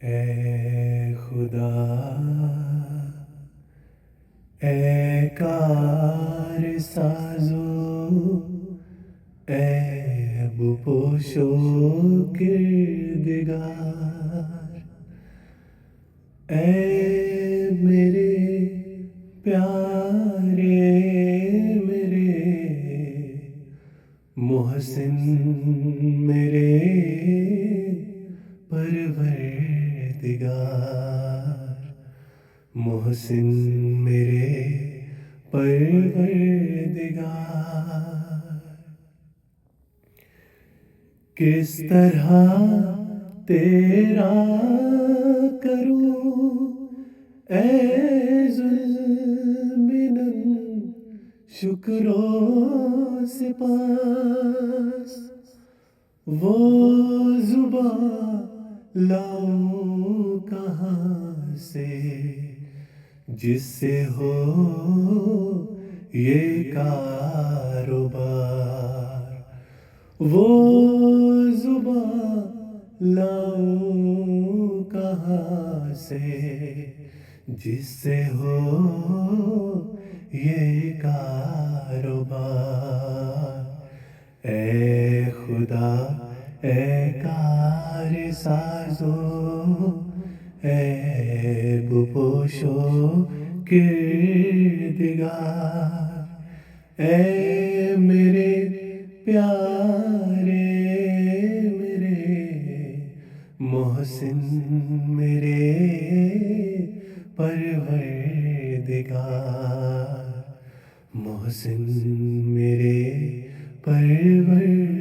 اے خدا، اے کار سازو، عیب پوشو کردگار، اے میرے پیارے، میرے محسن، میرے پروردگار، محسن میرے پروردگار، کس طرح تیرا کروں اے ذوالمنن، شکر و سپاس، وہ زباں لاؤں کہاں سے جس سے ہو یہ کاروبار، وہ زباں لاؤں کہاں سے جس سے ہو یہ کاروبار، اے خدا، اے کار سازو، عیب پوشو کردگار، اے میرے پیارے، میرے محسن، میرے پروردگار، محسن میرے پروردگار۔